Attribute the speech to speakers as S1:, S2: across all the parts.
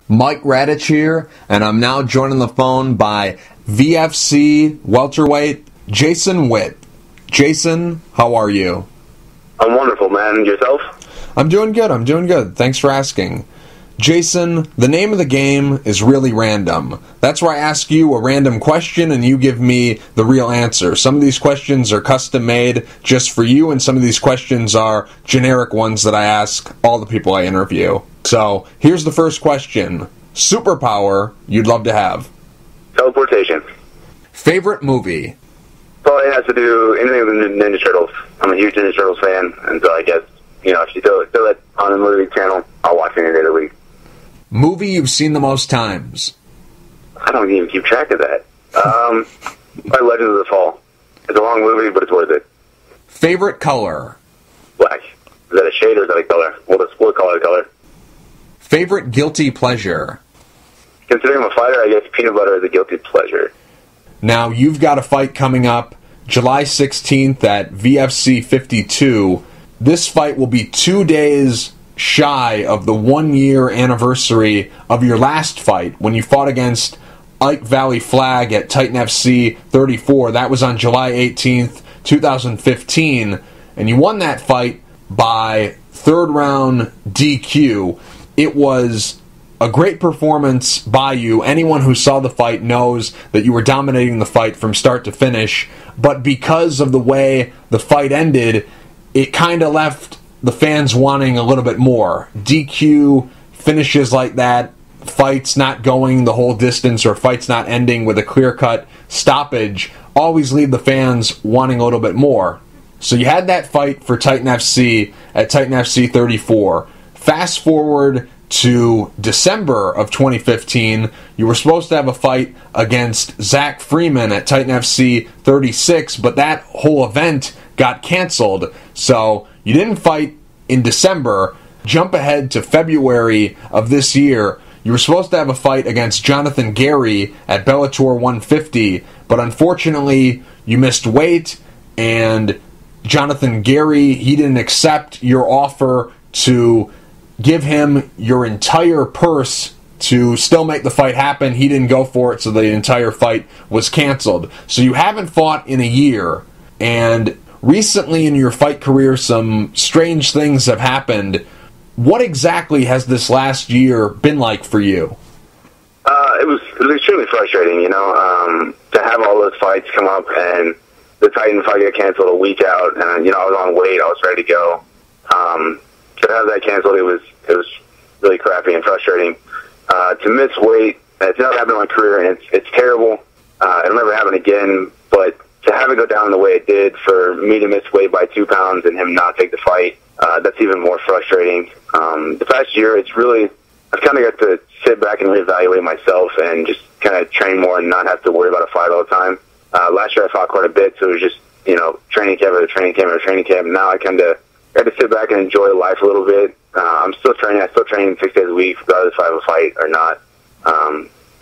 S1: Mike Radich here, and I'm now joined on the phone by VFC Welterweight Jason Witt. Jason, how are you?
S2: I'm wonderful, man. Yourself?
S1: I'm doing good. Thanks for asking. Jason, the name of the game is really random. That's where I ask you a random question and you give me the real answer. Some of these questions are custom made just for you, and some of these questions are generic ones that I ask all the people I interview. So, here's the first question. Superpower you'd love to have?
S2: Teleportation.
S1: Favorite movie?
S2: Probably has to do anything with the Ninja Turtles. I'm a huge Ninja Turtles fan, and so I guess, if you throw it on the movie channel, I'll watch it any day of the week.
S1: Movie you've seen the most times?
S2: I don't even keep track of that. Probably Legends of the Fall. It's a long movie, but it's worth it.
S1: Favorite color?
S2: Black. Is that a shade or is that a color? Well, what color?
S1: Favorite guilty pleasure?
S2: Considering I'm a fighter, I guess peanut butter is a guilty pleasure.
S1: Now, you've got a fight coming up July 16th at VFC 52. This fight will be 2 days shy of the 1-year anniversary of your last fight when you fought against Ike Valley Flag at Titan FC 34. That was on July 18th, 2015, and you won that fight by third round DQ. It was a great performance by you. Anyone who saw the fight knows that you were dominating the fight from start to finish, but because of the way the fight ended, it kind of left the fans wanting a little bit more. DQ finishes like that, fights not going the whole distance or fights not ending with a clear-cut stoppage, always leave the fans wanting a little bit more. So you had that fight for Titan FC at Titan FC 34. Fast forward to December of 2015, you were supposed to have a fight against Zach Freeman at Titan FC 36, but that whole event got canceled. So you didn't fight in December. Jump ahead to February of this year. You were supposed to have a fight against Jonathan Gary at Bellator 150, but unfortunately you missed weight, and Jonathan Gary, he didn't accept your offer to give him your entire purse to still make the fight happen. He didn't go for it, so the entire fight was canceled. So you haven't fought in a year, and recently in your fight career, some strange things have happened. What exactly has this last year been like for you?
S2: It was extremely frustrating, to have all those fights come up and the Titan fight get canceled a week out, and I was on weight, I was ready to go. To have that canceled, it was really crappy and frustrating. To miss weight, it's never happened in my career, and it's terrible. It'll never happen again, but to have it go down the way it did, for me to miss weight by 2 pounds and him not take the fight, that's even more frustrating. The past year, I've kind of got to sit back and reevaluate myself and just kind of train more and not have to worry about a fight all the time. Last year I fought quite a bit, so it was just, training camp after training camp after training camp. Now I kind of got to sit back and enjoy life a little bit. I'm still training. I still train 6 days a week, regardless if I have a fight or not.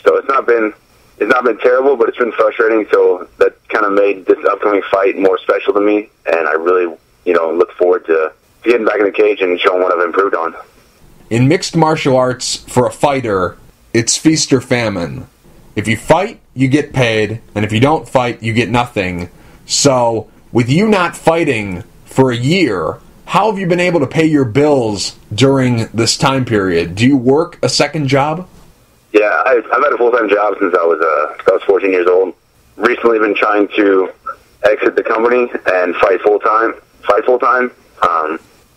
S2: So it's not been terrible, but it's been frustrating. So that kind of made this upcoming fight more special to me, and I really, look forward to getting back in the cage and showing what I've improved on.
S1: In mixed martial arts, for a fighter, it's feast or famine. If you fight, you get paid, and if you don't fight, you get nothing. So, with you not fighting for a year, how have you been able to pay your bills during this time period? Do you work a second job?
S2: Yeah, I've had a full-time job since I was 14 years old. Recently been trying to exit the company and fight full-time.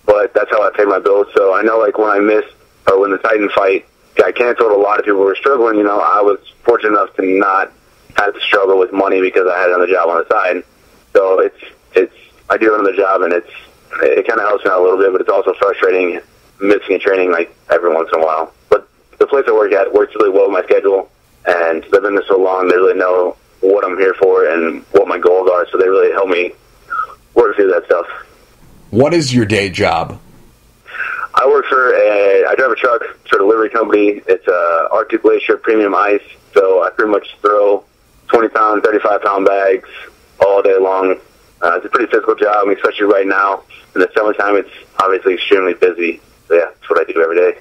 S2: But that's how I pay my bills. So I know, when the Titan fight got canceled, a lot of people were struggling. I was fortunate enough to not have to struggle with money because I had another job on the side. So I do another job, and it kind of helps me out a little bit, but it's also frustrating missing a training every once in a while. But the place I work at works really well with my schedule, and they've been there so long, they really know what I'm here for and what my goals are, so they really help me work through that stuff.
S1: What is your day job?
S2: I drive a truck for a delivery company. It's Arctic Glacier Premium Ice, so I pretty much throw 20-pound, 35-pound bags all day long. It's a pretty physical job, especially right now. In the summertime, it's obviously extremely busy. So yeah, that's what I do every day.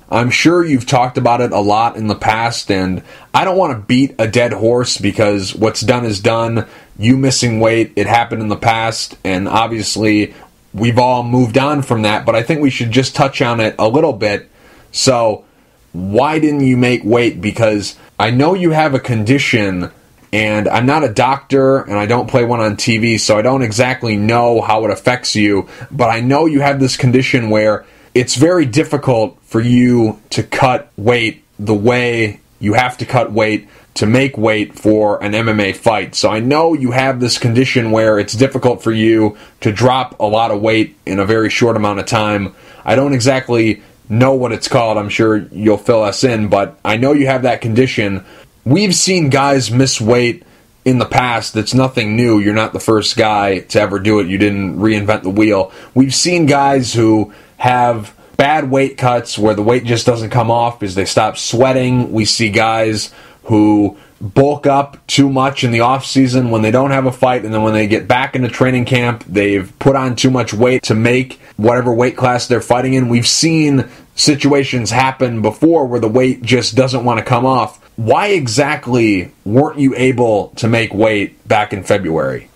S1: I'm sure you've talked about it a lot in the past, and I don't want to beat a dead horse because what's done is done. You missing weight, it happened in the past, and obviously we've all moved on from that, but I think we should just touch on it a little bit. So, why didn't you make weight? Because I know you have a condition, and I'm not a doctor, and I don't play one on TV, so I don't exactly know how it affects you, but I know you have this condition where it's very difficult for you to cut weight the way you have to cut weight to make weight for an MMA fight. So I know you have this condition where it's difficult for you to drop a lot of weight in a very short amount of time. I don't exactly know what it's called. I'm sure you'll fill us in, but I know you have that condition. We've seen guys miss weight in the past. That's nothing new. You're not the first guy to ever do it. You didn't reinvent the wheel. We've seen guys who have bad weight cuts where the weight just doesn't come off because they stop sweating. We see guys who bulk up too much in the off season when they don't have a fight, and then when they get back into training camp, they've put on too much weight to make whatever weight class they're fighting in. We've seen situations happen before where the weight just doesn't want to come off. Why exactly weren't you able to make weight back in February?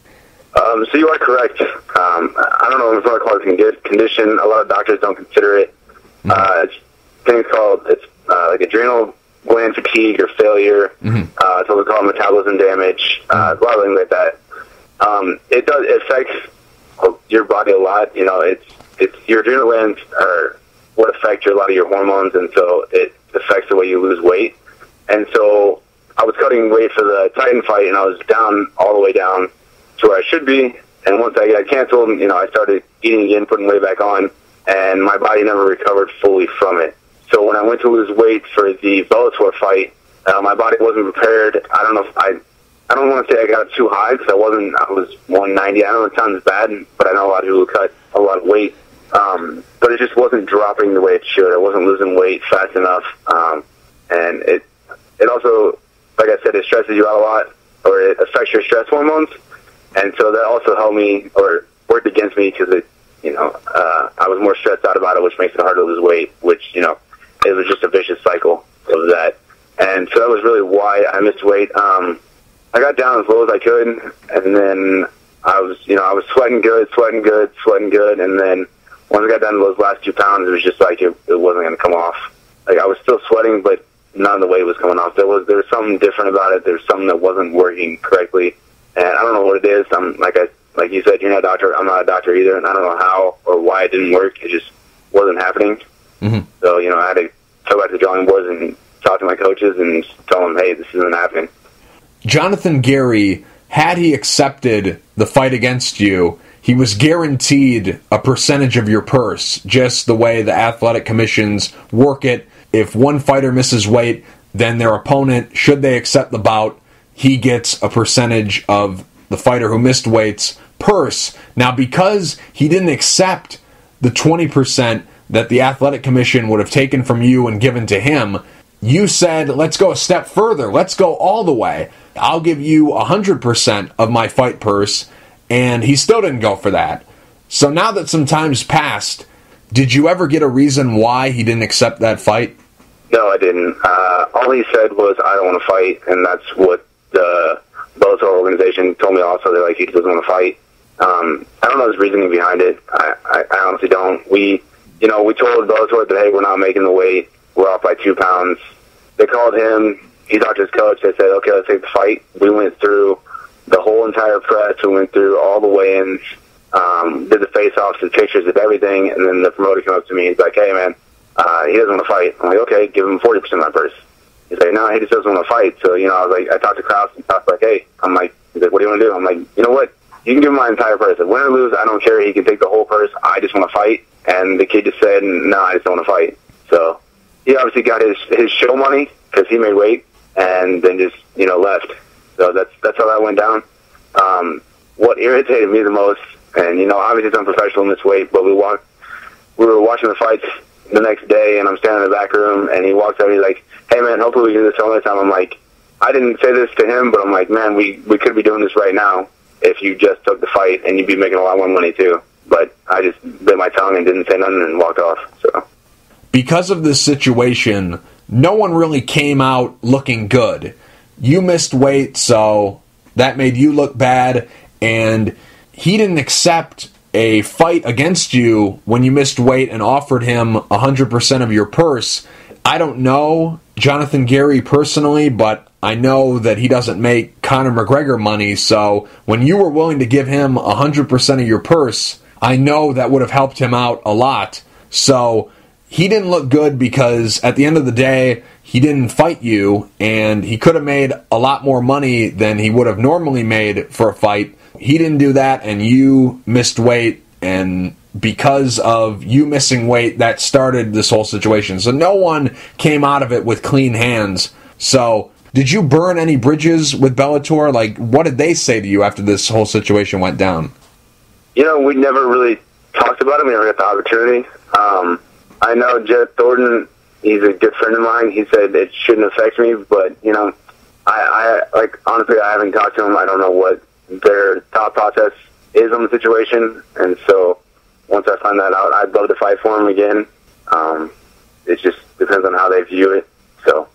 S2: So you are correct. I don't know if I call it a condition. A lot of doctors don't consider it. It's like adrenal gland fatigue or failure. It's what we call metabolism damage. A lot of things like that. It affects your body a lot. You know, it's your adrenal glands are what affect a lot of your hormones, and so it affects the way you lose weight. And so I was cutting weight for the Titan fight, and I was down all the way down to where I should be. And once I got canceled, you know, I started eating again, putting weight back on, and my body never recovered fully from it. So when I went to lose weight for the Bellator fight, my body wasn't prepared. I don't know if I don't want to say I got too high because I was 190. I know it sounds bad, but I know a lot of people cut a lot of weight. But it just wasn't dropping the way it should. I wasn't losing weight fast enough. And it also, like I said, it stresses you out a lot, or it affects your stress hormones. And so that also helped me, or worked against me, because I was more stressed out about it, which makes it hard to lose weight, which, you know, it was just a vicious cycle of that. And so that was really why I missed weight. I got down as low as I could, and then I was sweating good, and then once I got down to those last 2 pounds, it was just like it wasn't going to come off. Like, I was still sweating, but none of the weight was coming off. There was something different about it. There was something that wasn't working correctly. And I don't know what it is. Like you said, you're not a doctor. I'm not a doctor either, and I don't know how or why it didn't work. It just wasn't happening. So, you know, I had to go back to the drawing boards and talk to my coaches and tell them, hey, this isn't happening.
S1: Jonathan Gary, had he accepted the fight against you, he was guaranteed a percentage of your purse, just the way the athletic commissions work it. If one fighter misses weight, then their opponent, should they accept the bout, he gets a percentage of the fighter who missed weight's purse. Now, because he didn't accept the 20% that the athletic commission would have taken from you and given to him, you said, let's go a step further. Let's go all the way. I'll give you 100% of my fight purse, and he still didn't go for that. So now that some time's passed, did you ever get a reason why he didn't accept that fight?
S2: No, I didn't. All he said was, I don't want to fight, and that's what the Bellator organization told me also. They're like, he doesn't want to fight. I don't know his reasoning behind it. I honestly don't. We told Bellator that, hey, we're not making the weight. We're off by 2 pounds. They called him. He talked to his coach. They said, okay, let's take the fight. We went through the whole entire press. We went through all the weigh-ins, did the face-offs, the pictures, did everything, and then the promoter came up to me. He's like, hey, man, he doesn't want to fight. I'm like, okay, give him 40% of my purse. He's like, no, he just doesn't want to fight. So, you know, I was like, I talked to Krause and Krause like, hey, I'm like, he's like, what do you want to do? I'm like, you know what? You can give him my entire purse. If win or lose, I don't care. He can take the whole purse. I just want to fight. And the kid just said, no, I just don't want to fight. So he obviously got his show money because he made weight, and then just, you know, left. So that's how that went down. What irritated me the most, and, you know, obviously it's unprofessional in this weight, but we were watching the fights the next day, and I'm standing in the back room, and he walks up and he's like, hey, man, hopefully we do this all the time. I'm like, I didn't say this to him, but I'm like, man, we could be doing this right now if you just took the fight, and you'd be making a lot more money too. But I just bit my tongue and didn't say nothing and walked off. So
S1: because of this situation, no one really came out looking good. You missed weight, so that made you look bad, and he didn't accept a fight against you when you missed weight and offered him 100% of your purse. I don't know Jonathan Gary personally, but I know that he doesn't make Conor McGregor money, so when you were willing to give him 100% of your purse, I know that would have helped him out a lot. So he didn't look good because at the end of the day, he didn't fight you, and he could have made a lot more money than he would have normally made for a fight. He didn't do that, and you missed weight, and because of you missing weight, that started this whole situation. So no one came out of it with clean hands. So did you burn any bridges with Bellator? Like, what did they say to you after this whole situation went down?
S2: You know, we never really talked about it. We never got the opportunity. I know Jeff Thornton, he's a good friend of mine. He said it shouldn't affect me, but, you know, I honestly, I haven't talked to him. I don't know what their thought process is on the situation, and so once I find that out, I'd love to fight for him again. It just depends on how they view it. So,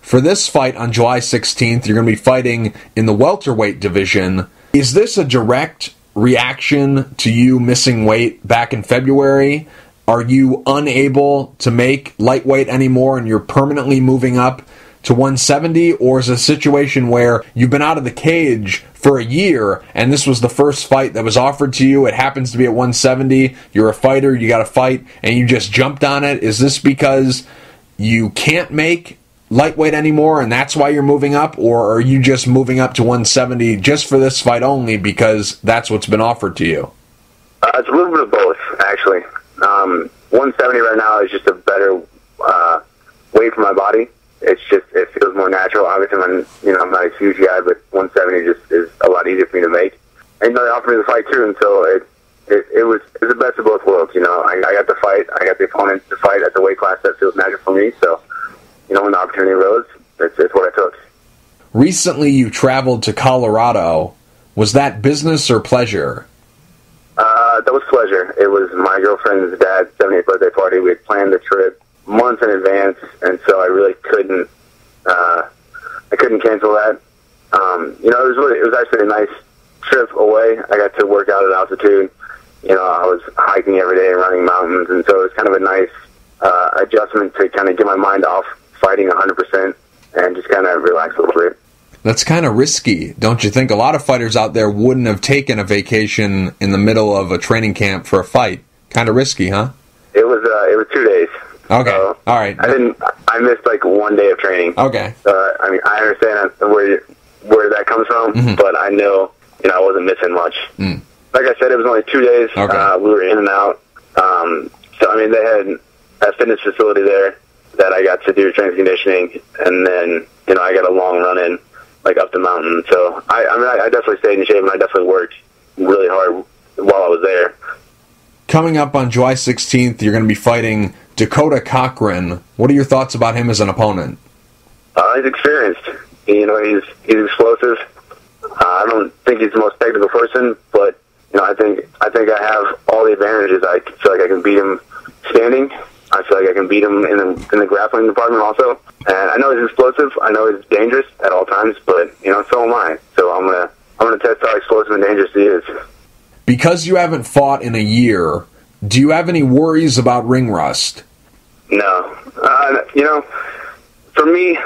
S1: for this fight on July 16th, you're going to be fighting in the welterweight division. Is this a direct reaction to you missing weight back in February? Are you unable to make lightweight anymore and you're permanently moving up to 170? Or is it a situation where you've been out of the cage for a year and this was the first fight that was offered to you? It happens to be at 170. You're a fighter, you got to fight, and you just jumped on it. Is this because you can't make lightweight anymore and that's why you're moving up? Or are you just moving up to 170 just for this fight only because that's what's been offered to you?
S2: It's a little bit of both, actually. 170 right now is just a better weight for my body. It feels more natural. Obviously, I'm not a huge guy, but 170 just is a lot easier for me to make. And they offered me the fight too, and so it was the best of both worlds. You know, I got the fight, I got the opponent to fight at the weight class that feels natural for me. So, you know, when the opportunity arose, it's what I took.
S1: Recently, you traveled to Colorado. Was that business or pleasure?
S2: That was pleasure. It was my girlfriend's dad's 70th birthday party. We had planned the trip months in advance, and so I really couldn't cancel that. You know, it was actually a nice trip away. I got to work out at altitude. You know, I was hiking every day and running mountains, and so it was kind of a nice adjustment to kind of get my mind off fighting 100% and just kind of relax a little bit.
S1: That's kind of risky, don't you think? A lot of fighters out there wouldn't have taken a vacation in the middle of a training camp for a fight. Kind of risky, huh?
S2: It was 2 days.
S1: Okay, all right.
S2: I missed like 1 day of training.
S1: Okay.
S2: I mean, I understand where that comes from, but I know, you know, I wasn't missing much. Like I said, it was only 2 days.
S1: Okay.
S2: We were in and out. So, I mean, they had a fitness facility there that I got to do strength conditioning, and then, you know, I got a long run in, like up the mountain. So, I definitely stayed in shape, and I definitely worked really hard while I was there.
S1: Coming up on July 16th, you're going to be fighting Dakota Cochran. What are your thoughts about him as an opponent?
S2: He's experienced. You know, he's explosive. I don't think he's the most technical person, but, you know, I think I have all the advantages. I feel like I can beat him standing. I feel like I can beat him in the grappling department also. And I know he's explosive. I know he's dangerous at all times, but, you know, so am I. So I'm gonna test how explosive and dangerous he is.
S1: Because you haven't fought in a year, do you have any worries about ring rust?
S2: No. You know, for me,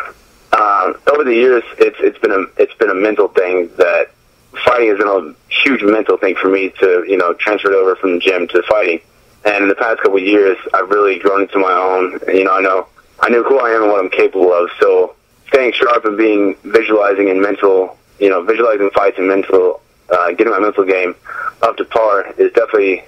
S2: over the years, it's been a mental thing that fighting has been a huge mental thing for me to, you know, transfer it over from the gym to fighting. And in the past couple of years, I've really grown into my own. And, you know, I knew who I am and what I'm capable of. So staying sharp and visualizing and mental, you know, visualizing fights and getting my mental game up to par is definitely,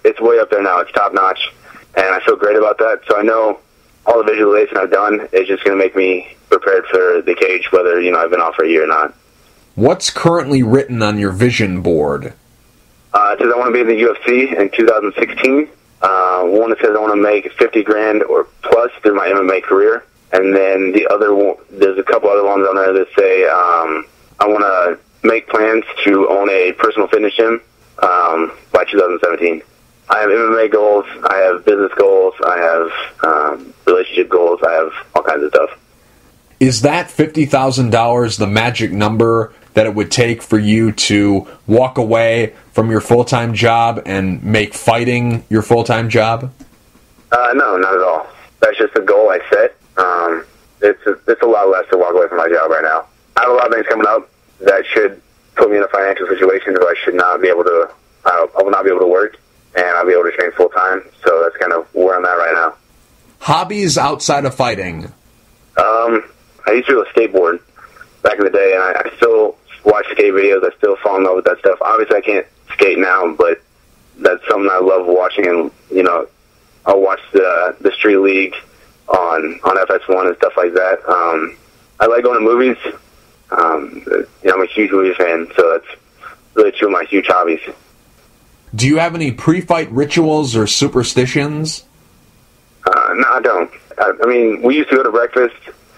S2: it's way up there now. It's top notch. And I feel great about that. So I know all the visualization I've done is just going to make me prepared for the cage, whether, you know, I've been off for a year or not.
S1: What's currently written on your vision board?
S2: It says I want to be in the UFC in 2016. One that says I want to make $50,000 or plus through my MMA career. And then the other one, there's a couple other ones on there that say I want to make plans to own a personal fitness gym by 2017. I have MMA goals, I have business goals, I have relationship goals, I have all kinds of stuff.
S1: Is that $50,000 the magic number that it would take for you to walk away from your full-time job and make fighting your full-time job?
S2: No, not at all. That's just a goal I set. It's a lot less to walk away from my job right now. I have a lot of things coming up that should put me in a financial situation where I should not be able to, I will not be able to work, and I'll be able to train full-time. So that's kind of where I'm at right now.
S1: Hobbies outside of fighting?
S2: I used to do a skateboard back in the day, and I still watch skate videos. I still fall in love with that stuff. Obviously, I can't skate now, but that's something I love watching. And, you know, I'll watch the Street League on FS1 and stuff like that. I like going to movies. You know, I'm a huge movie fan, so that's really two of my huge hobbies.
S1: Do you have any pre-fight rituals or superstitions?
S2: No, I don't. I mean, we used to go to breakfast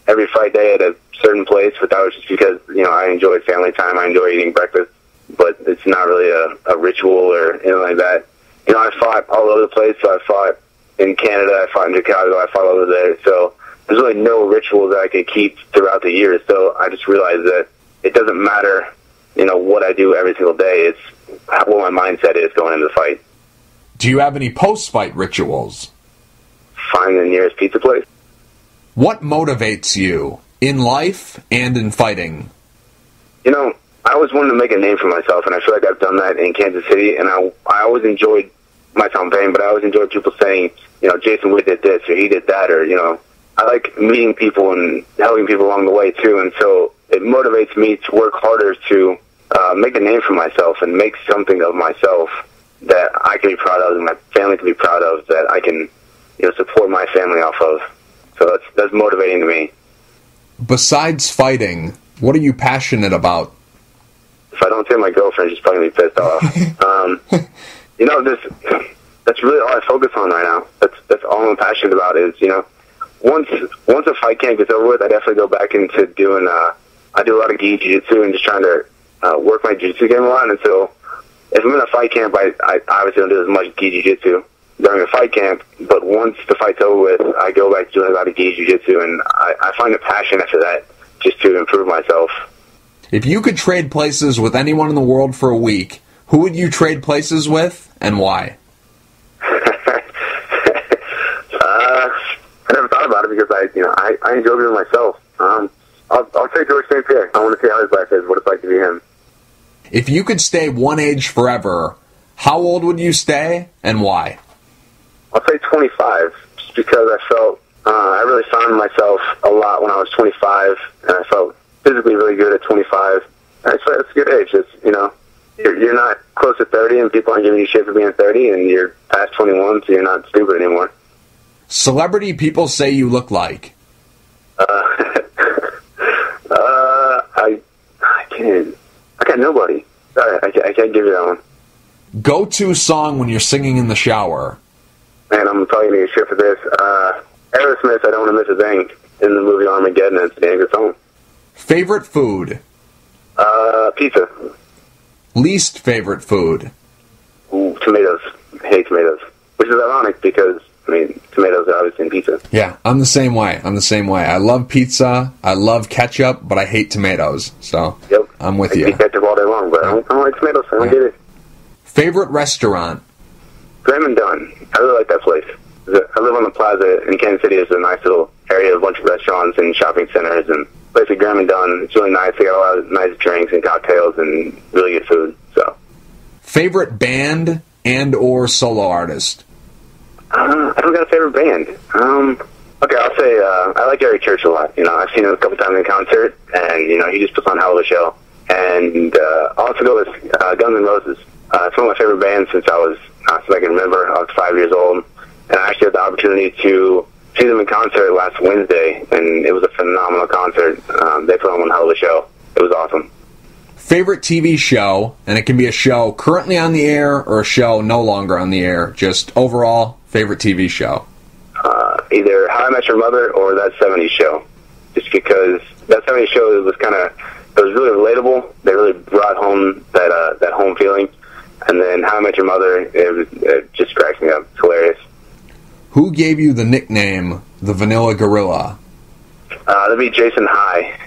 S2: every fight day at a certain place, but that was just because, you know, I enjoyed family time. I enjoy eating breakfast, but it's not really a ritual or anything like that. You know, I fought all over the place. So I fought in Canada, I fought in Chicago, I fought over there. So there's really no rituals that I could keep throughout the year. So I just realized that it doesn't matter, you know, what I do every single day. It's what my mindset is going into the fight.
S1: Do you have any post-fight rituals?
S2: Find the nearest pizza place.
S1: What motivates you in life and in fighting?
S2: You know, I always wanted to make a name for myself, and I feel like I've done that in Kansas City, and I always enjoyed my Tom Payne, but I always enjoyed people saying, you know, Jason Witt did this, or he did that, or, you know, I like meeting people and helping people along the way, too, and so it motivates me to work harder to make a name for myself and make something of myself that I can be proud of and my family can be proud of, that I can, you know, support my family off of. So that's motivating to me. Besides
S1: fighting, what are you passionate about?
S2: If I don't say my girlfriend, she's probably going to be pissed off. You know, that's really all I focus on right now. That's all I'm passionate about is, you know, once a fight camp gets over with, I definitely go back into doing, I do a lot of gi jiu-jitsu and just trying to work my jiu-jitsu game a lot. And so if I'm in a fight camp, I obviously don't do as much gi jiu-jitsu during the fight camp, but once the fight's over with, I go back to doing a lot of gi jiu-jitsu, and I find a passion after that just to improve myself.
S1: If you could trade places with anyone in the world for a week, who would you trade places with, and why?
S2: I never thought about it because I enjoy being myself. I'll say George St. Pierre. I want to see how his life is, what it's like to be him.
S1: If you could stay one age forever, how old would you stay, and why?
S2: I'll say 25, just because I felt I really found myself a lot when I was 25, and I felt physically really good at 25. And it's a good age. It's, you know, you're not close to 30, and people aren't giving you shit for being 30, and you're past 21, so you're not stupid anymore.
S1: Celebrity people say you look like?
S2: I got nobody. I can't give you that one.
S1: Go-to song when you're singing in the shower?
S2: Man, I'm probably going to get shit for this. Aerosmith, I Don't Want to Miss a Thing, in the movie Armageddon. It's a damn good song.
S1: Favorite food?
S2: Pizza.
S1: Least favorite food?
S2: Ooh, tomatoes. I hate tomatoes. Which is ironic because, I mean, tomatoes are obviously in pizza.
S1: Yeah, I'm the same way. I love pizza, I love ketchup, but I hate tomatoes. So,
S2: yep.
S1: I'm with you.
S2: I eat ketchup all day long, but I don't like tomatoes, so I don't get it.
S1: Favorite restaurant?
S2: Graham & Dunn. I really like that place. I live on the plaza in Kansas City. It's a nice little area, a bunch of restaurants and shopping centers, and basically Graham & Dunn. It's really nice. They got a lot of nice drinks and cocktails and really good food. So,
S1: favorite band and or solo artist?
S2: I don't got a favorite band. Okay, I'll say I like Eric Church a lot. You know, I've seen him a couple times in concert, and you know he just puts on a hell of a show. And I'll also go with Guns N' Roses. It's one of my favorite bands since I can remember. I was 5 years old, and I actually had the opportunity to see them in concert last Wednesday, and it was a phenomenal concert. They put on one hell of a show. It was awesome.
S1: Favorite TV show, and it can be a show currently on the air or a show no longer on the air, just overall favorite TV show.
S2: Either How I Met Your Mother or That 70s Show. Just because That 70s Show was really relatable. They really brought home that home feeling. And then How I Met Your Mother, it just cracks me up. It's hilarious.
S1: Who gave you the nickname the Vanilla Gorilla?
S2: That'd be Jason High.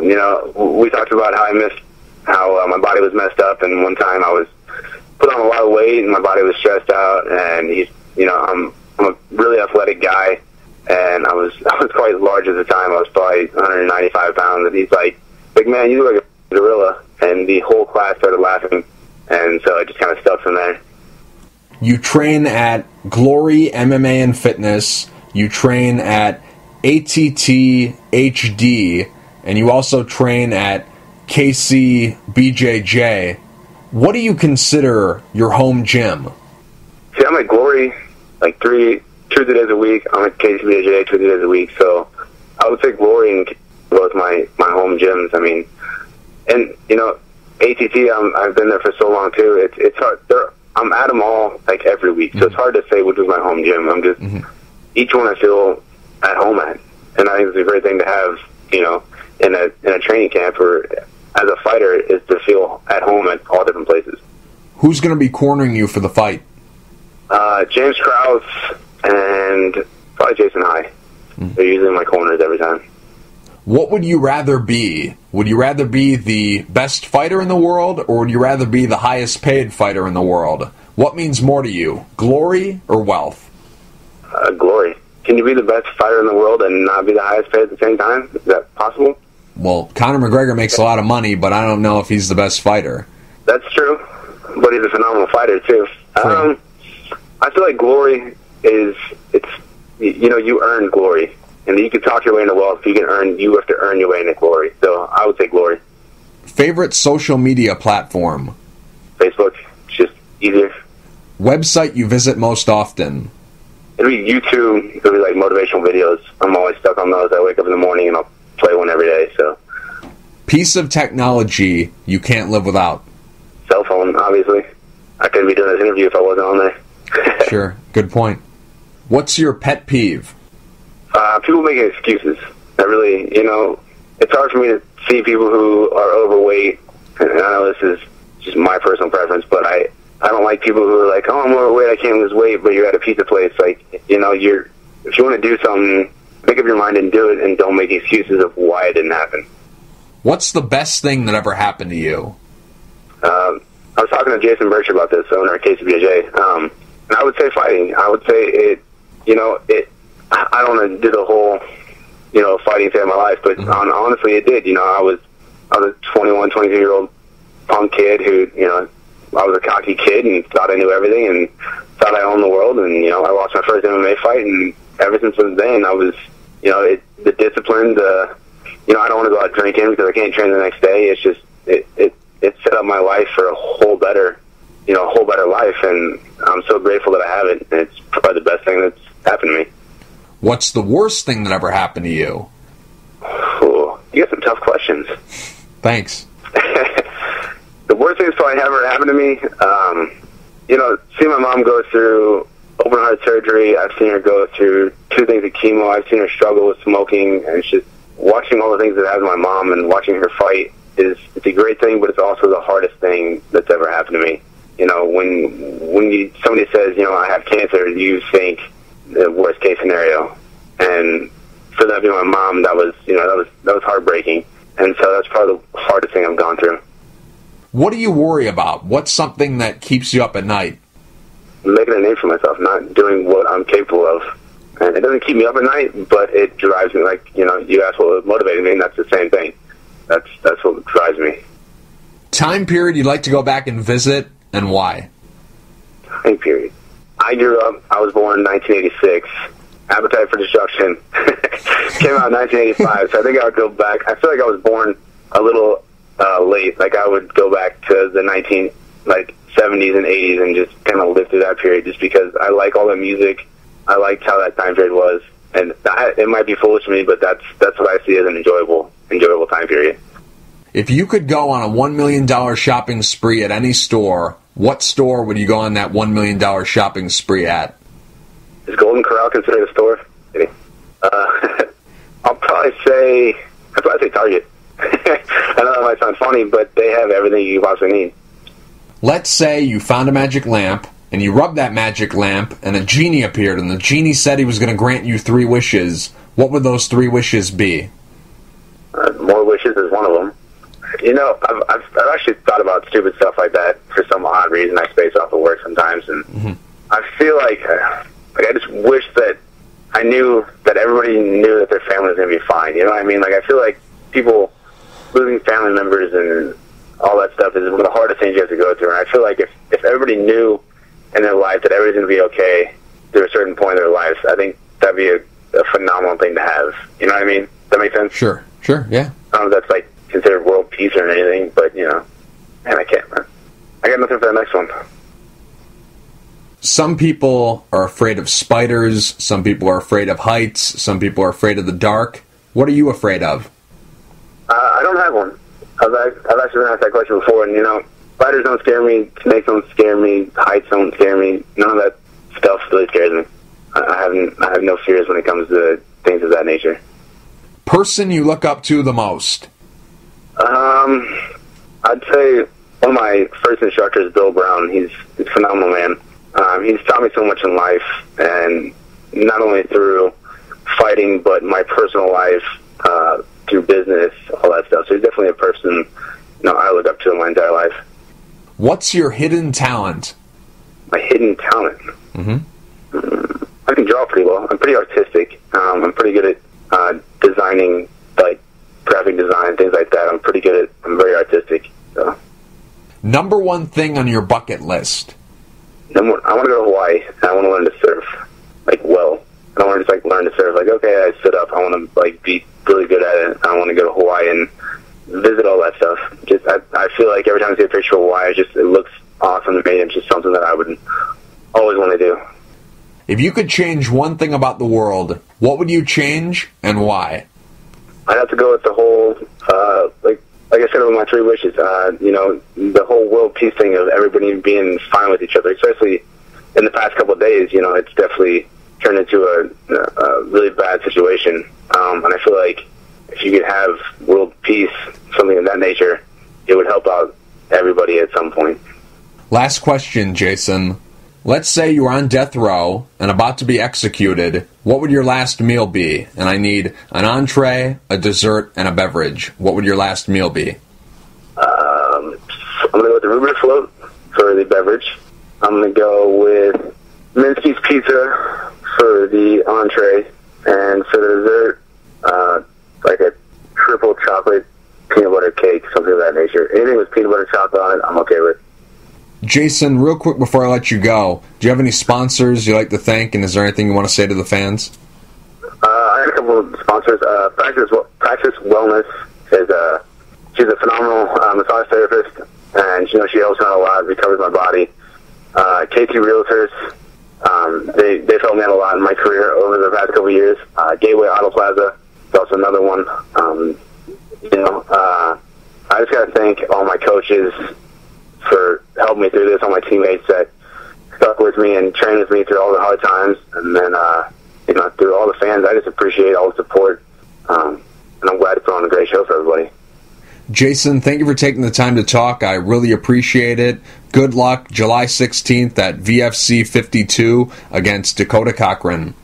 S2: You know, we talked about how my body was messed up, and one time I was put on a lot of weight, and my body was stressed out, and I'm a really athletic guy, and I was quite large at the time. I was probably 195 pounds, and he's like, "Big man, you look like a gorilla," and the whole class started laughing, and so it just kind of stuck from there.
S1: You train at Glory MMA and Fitness. You train at ATT HD, and you also train at KC BJJ. What do you consider your home gym?
S2: See, I'm at Glory like 2 days a week. I'm at KC BJJ 2 days a week. So I would say Glory and both my home gyms. I mean, and you know, ATT, I've been there for so long too. It's hard. I'm at them all like every week, so it's hard to say which is my home gym. I'm just each one I feel at home at, and I think it's a great thing to have. You know, in a training camp or as a fighter, is to feel at home at all different places.
S1: Who's going to be cornering you for the fight?
S2: James Krause and probably Jason High. They're usually my corners every time.
S1: What would you rather be? Would you rather be the best fighter in the world, or would you rather be the highest paid fighter in the world? What means more to you, glory or wealth?
S2: Glory. Can you be the best fighter in the world and not be the highest paid at the same time? Is that possible?
S1: Well, Conor McGregor makes a lot of money, but I don't know if he's the best fighter.
S2: That's true, but he's a phenomenal fighter too. I feel like glory is, you earn glory. And you can talk your way into wealth. You have to earn your way into glory. So I would say glory.
S1: Favorite social media platform?
S2: Facebook. It's just easier.
S1: Website you visit most often?
S2: It'll be YouTube. It'll be like motivational videos. I'm always stuck on those. I wake up in the morning and I'll play one every day. So.
S1: Piece of technology you can't live without?
S2: Cell phone, obviously. I couldn't be doing this interview if I wasn't on there.
S1: Sure. Good point. What's your pet peeve?
S2: People making excuses. I really, it's hard for me to see people who are overweight, and I know this is just my personal preference, but I don't like people who are like, oh, I'm overweight, I can't lose weight, but you're at a pizza place. Like, if you want to do something, make up your mind and do it, and don't make excuses of why it didn't happen.
S1: What's the best thing that ever happened to you?
S2: I was talking to Jason Birch about this, owner of KCBJ, and I would say fighting. I would say I don't want to do the whole, fighting thing in my life, but honestly, it did. I was a 21, 22-year-old punk kid who, I was a cocky kid and thought I knew everything and thought I owned the world, and, I lost my first MMA fight, and ever since then, I was, the discipline, I don't want to go out drinking because I can't train the next day. It's just, it set up my life for a whole better life, and I'm so grateful that I have it, and it's probably the best thing that's happened to me.
S1: What's the worst thing that ever happened to you?
S2: Oh, you got some tough questions.
S1: Thanks.
S2: The worst thing that's probably ever happened to me, seeing my mom go through open heart surgery, I've seen her go through 2 things of chemo, I've seen her struggle with smoking, and it's just watching all the things that happened to my mom and watching her fight it's a great thing, but it's also the hardest thing that's ever happened to me. When somebody says, I have cancer, you think the worst case scenario, and for that to be my mom, that was heartbreaking, and so that's probably the hardest thing I've gone through.
S1: What do you worry about? What's something that keeps you up at night?
S2: Making a name for myself, not doing what I'm capable of, and it doesn't keep me up at night, but it drives me. Like you asked what motivated me, and that's the same thing. That's what drives me.
S1: Time period you'd like to go back and visit, and why?
S2: Time period. I was born in 1986. Appetite for Destruction came out in 1985, so I think I would go back. I feel like I was born a little late. Like I would go back to the 70s and 80s and just kind of live through that period, just because I like all the music. I liked how that time period was, and it might be foolish to me, but that's what I see as an enjoyable time period.
S1: If you could go on a $1 million shopping spree at any store, what store would you go on that $1 million shopping spree at?
S2: Is Golden Corral considered a store? I'd probably say Target. I know that might sound funny, but they have everything you possibly need.
S1: Let's say you found a magic lamp, and you rubbed that magic lamp, and a genie appeared, and the genie said he was going to grant you 3 wishes. What would those 3 wishes be?
S2: More wishes is one of them. You know, I've actually thought about stupid stuff like that for some odd reason. I space off of work sometimes, and I feel like I just wish that I knew that everybody knew that their family was going to be fine. You know what I mean? Like, I feel like people losing family members and all that stuff is one of the hardest things you have to go through. And I feel like if everybody knew in their life that everything's going to be okay through a certain point in their lives, I think that'd be a phenomenal thing to have. You know what I mean? Does that make sense?
S1: Sure, yeah.
S2: I don't know if that's, like, considered world peace or anything, but, you know, man, I can't, man. I got nothing for the next one.
S1: Some people are afraid of spiders, some people are afraid of heights, some people are afraid of the dark. What are you afraid of?
S2: I don't have one. I've actually been asked that question before, and, you know, spiders don't scare me, snakes don't scare me, heights don't scare me. None of that stuff really scares me. I have no fears when it comes to things of that nature.
S1: Person you look up to the most?
S2: I'd say one of my first instructors, Bill Brown. He's a phenomenal man. He's taught me so much in life, and not only through fighting, but my personal life, through business, all that stuff. So he's definitely a person, you know, I look up to in my entire life.
S1: What's your hidden talent?
S2: My hidden talent? I can draw pretty well. I'm pretty artistic. I'm pretty good at designing, like graphic design, things like that. I'm very artistic. So.
S1: Number 1 thing on your bucket list?
S2: I want to go to Hawaii, and I want to learn to surf, like, well. I don't want to just, like, learn to surf, like, okay, I stood up, I want to, like, be really good at it. I want to go to Hawaii and visit all that stuff. Just, I feel like every time I see a picture of Hawaii, it looks awesome to me. It's just something that I would always want to do.
S1: If you could change one thing about the world, what would you change and why?
S2: I'd have to go with the whole, like I said with my 3 wishes, you know, the whole world peace thing of everybody being fine with each other, especially in the past couple of days. You know, it's definitely turned into a really bad situation. And I feel like if you could have world peace, something of that nature, it would help out everybody at some point.
S1: Last question, Jason. Let's say you were on death row and about to be executed. What would your last meal be? And I need an entree, a dessert, and a beverage. What would your last meal be?
S2: I'm going to go with the Ruby Float for the beverage. I'm going to go with Minsky's Pizza for the entree. And for the dessert, like a triple chocolate peanut butter cake, something of that nature. Anything with peanut butter chocolate on it, I'm okay with.
S1: Jason, real quick before I let you go, do you have any sponsors you'd like to thank, and is there anything you want to say to the fans?
S2: I have a couple of sponsors. Praxis Wellness is she's a phenomenal massage therapist, and you know, she helps me out a lot, recovers my body. KT Realtors, they've helped me out a lot in my career over the past couple of years. Gateway Auto Plaza is also another one. I just got to thank all my coaches for helping me through this, all my teammates that stuck with me and trained with me through all the hard times, and then through all the fans. I just appreciate all the support, and I'm glad to put on a great show for everybody.
S1: Jason, thank you for taking the time to talk. I really appreciate it. Good luck July 16th at VFC 52 against Dakota Cochran.